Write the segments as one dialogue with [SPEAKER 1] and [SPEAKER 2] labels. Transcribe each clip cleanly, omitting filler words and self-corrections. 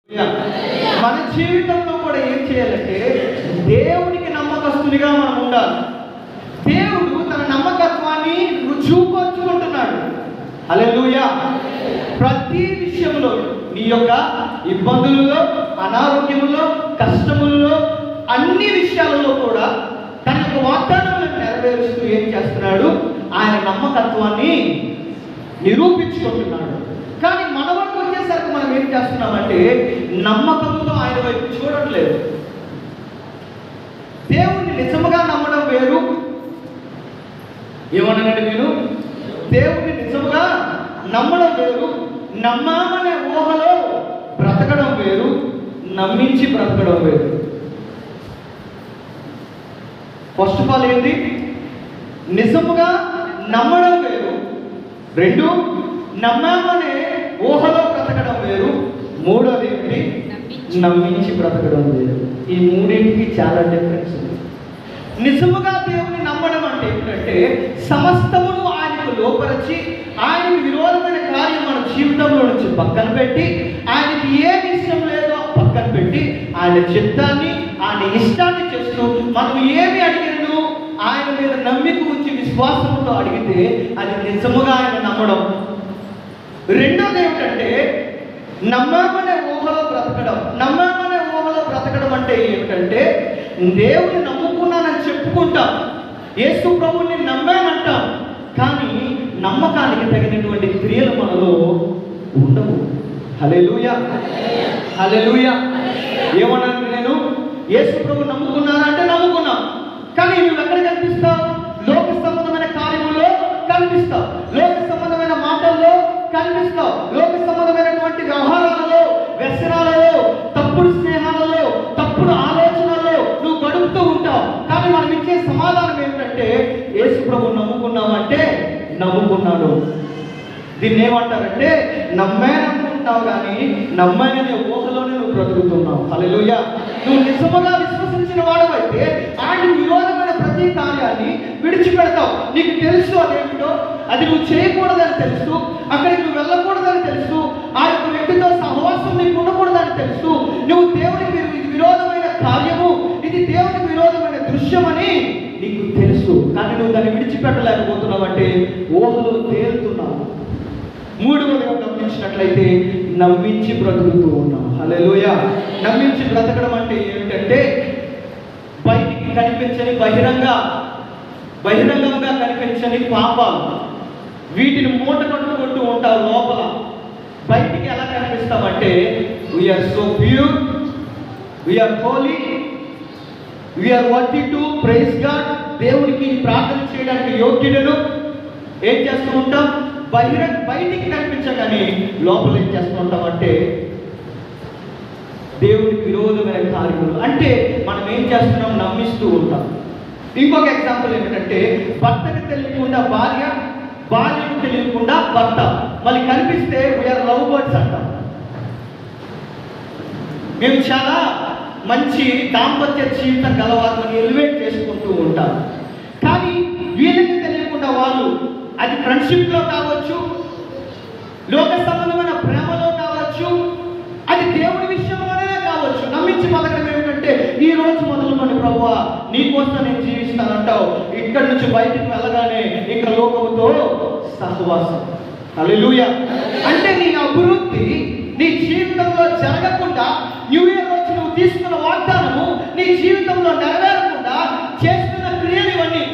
[SPEAKER 1] మన జీవితంలో కూడా ఏం చేయాలంటే దేవునికి నమ్మకస్తునిగా మనం ఉండాలి. దేవుడు తన నమ్మకత్వాన్ని రుజువుపరుచుకుంటున్నాడు. హల్లెలూయా. ప్రతి విషయంలో నీ యొక్క ఇబ్బందులలో, అనారోగ్యంలో, కష్టములలో, అన్ని విషయాలలో కూడా తన యొక్క వాగ్దానాలను నెరవేరుస్తూ ఏం చేస్తున్నాడు? ఆయన నమ్మకత్వాన్ని నిరూపించుకుంటున్నాడు. కానీ మన వరకు వచ్చేసరికి మనం ఏం చేస్తున్నామంటే నమ్మకంతో ఆయన వైపు చూడట్లేదు. దేవుణ్ణి నిజముగా నమ్మడం వేరు. ఏమన్నానండి నేను? దేవుణ్ణి నిజముగా నమ్మడం వేరు, నమ్మామనే ఊహలో బ్రతకడం వేరు, నమ్మించి బ్రతకడం వేరు. ఫస్ట్ ఆఫ్ ఆల్ ఏంటి? నిజముగా నమ్మడం వేరు. రెండు, నమ్మామనే ఊహలో బ్రతకడం వేరు. మూడోది ఏంటి? నమ్మించి బ్రతకడం వేరు. ఈ మూడింటికి చాలా డిఫరెన్స్ ఉంది. నిజముగా దేవుని నమ్మడం అంటే ఏంటంటే సమస్తమును ఆయనకు లోపరచి ఆయనకు విరోధమైన కార్యం మన జీవితంలో నుంచి పక్కన పెట్టి ఆయనకి ఏమి ఇష్టం లేదో పక్కన పెట్టి ఆయన చిత్తాన్ని ఆయన ఇష్టాన్ని చేస్తూ మనం ఏమి అడిగినను ఆయన మీద నమ్మిక ఉంచి విశ్వాసంతో అడిగితే అది నిజముగా ఆయన నమ్మడం. రెండోది ఏమిటంటే నమ్మామనే ఊహలో బ్రతకడం. నమ్మామనే ఊహలో బ్రతకడం అంటే ఏమిటంటే దేవుని నమ్ముకున్నానని చెప్పుకుంటాం, యేసు ప్రభువుని నమ్మానంటాం, కానీ నమ్మకానికి తగినటువంటి క్రియలు మనలో ఉండవు. హల్లెలూయా, హల్లెలూయా. ఏమన్నాను నేను? యేసు ప్రభు నమ్ముకున్నాను అంటే నమ్ముకున్నాం, కానీ నువ్వు ఎక్కడ కనిపిస్తావు? లోక సంబంధమైన కార్యములో కనిపిస్తావు, లోక సంబంధమైన మాటల్లో కనిపిస్తావు, లోక సంబంధమైనటువంటి వ్యవహారాలలో, వ్యసనాలలో, తప్పుడు స్నేహాలలో, తప్పుడు ఆలోచనల్లో నువ్వు గడుపుతూ ఉంటావు. కానీ మనం ఇచ్చే సమాధానం ఏమిటంటే యేసు ప్రభు నమ్ముకున్నావంటే నమ్ముకున్నాడు. దీన్ని ఏమంటారంటే నమ్మాననుకుంటున్నావు కానీ నమ్మాననే ఊహలోనే నువ్వు బ్రతుకుతున్నావు. హల్లెలూయా. నువ్వు నిజముగా విశ్వసించిన వాడవైతే ఆయనకు విరోధమైన ప్రతి కార్యాన్ని విడిచిపెడతావు. నీకు తెలుసు అదేమిటో, అది నువ్వు చేయకూడదని తెలుసు, అక్కడికి నువ్వు వెళ్ళకూడదని తెలుసు, ఆ యొక్క వ్యక్తితో సహవాసం నీకు ఉండకూడదని తెలుసు, నువ్వు దేవుడికి విరోధమైన కార్యము, ఇది దేవుడికి విరోధమైన దృశ్యమని నీకు తెలుసు, కానీ నువ్వు దాన్ని విడిచిపెట్టలేకపోతున్నావు అంటే ఊహలో తేలుతున్నావు. మూడవదిగా గమనించినట్లయితే నమ్మించి బ్రతుకుతూ ఉన్నావు. హల్లెలూయా. నమ్మించి బ్రతకడం అంటే ఏమిటంటే బయటికి కనిపించని బహిరంగంగా కనిపించని పాపాలు, వీటిని మూట కట్టుకుంటూ ఉంటావు లోపల. బయటికి ఎలా కనిపిస్తామంటే we are so pure, we are holy, we are worthy to praise God. దేవునికి ప్రార్థన చేయడానికి యోగ్యులను ఏం చేస్తూ ఉంటాం? బయటికి కనిపించగానే లోపల ఏం చేస్తూ ఉంటాం అంటే దేవుడికి విరోధమైన కార్యములు. అంటే మనం ఏం చేస్తున్నాం? నమ్మిస్తూ ఉంటాం. ఇంకొక ఎగ్జాంపుల్ ఏమిటంటే భర్తకు తెలియకుండా భార్య, భార్యకు తెలియకుండా భర్త, మళ్ళీ కనిపిస్తే వీఆర్ లవ్ బర్డ్స్ అంటాం. మేము చాలా మంచి దాంపత్య జీవితం గలవాళ్ళని ఎలివేట్ చేసుకుంటూ ఉంటాం. కానీ వీళ్ళకి తెలియకుండా వాళ్ళు, అది ఫ్రెండ్షిప్లో కావచ్చు, లోక సంబంధమైన ప్రేమలో కావచ్చు, అది దేవుడి విషయంలోనే కావచ్చు, నమ్మించి బతకడం ఏమిటంటే ఈ రోజు మొదలుకొని ప్రభువా నీ కోసం నేను జీవిస్తానంటావు. ఇక్కడి నుంచి బయటికి వెళ్ళగానే ఇక లోకముతో సహవాసం. హల్లెలూయా. అంటే నీ అభివృద్ధి నీ జీవితంలో జరగకుండా, న్యూ ఇయర్ రోజు నువ్వు తీసుకున్న వాగ్దానము నీ జీవితంలో నెరవేరకుండా చేస్తున్న క్రియలు ఇవన్నీ.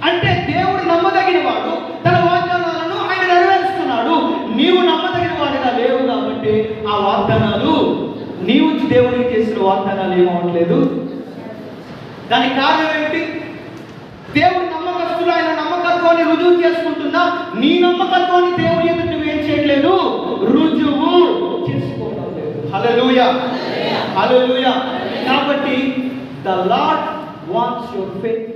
[SPEAKER 1] అంటే దేవుడు నమ్మదగిన వాడు, తన వాగ్దానాలను ఆయన నెరవేరుస్తున్నాడు. నీవు నమ్మదగిన వాడిగా లేవు కాబట్టి ఆ వాగ్దానాలు, నీవు దేవుడికి చేసిన వాగ్దానాలు ఏమవట్లేదు. దానికి కారణం ఏమిటి? దేవుడి నమ్మకస్తులు, ఆయన నమ్మకత్వాన్ని రుజువు చేసుకుంటున్నా నీ నమ్మకత్వాన్ని దేవుడి ఎదుట నువ్వేం చేయట్లేదు? రుజువు చేసుకోవడం లేదు. హల్లెలూయా, హల్లెలూయా. కాబట్టి the lord wants your faith.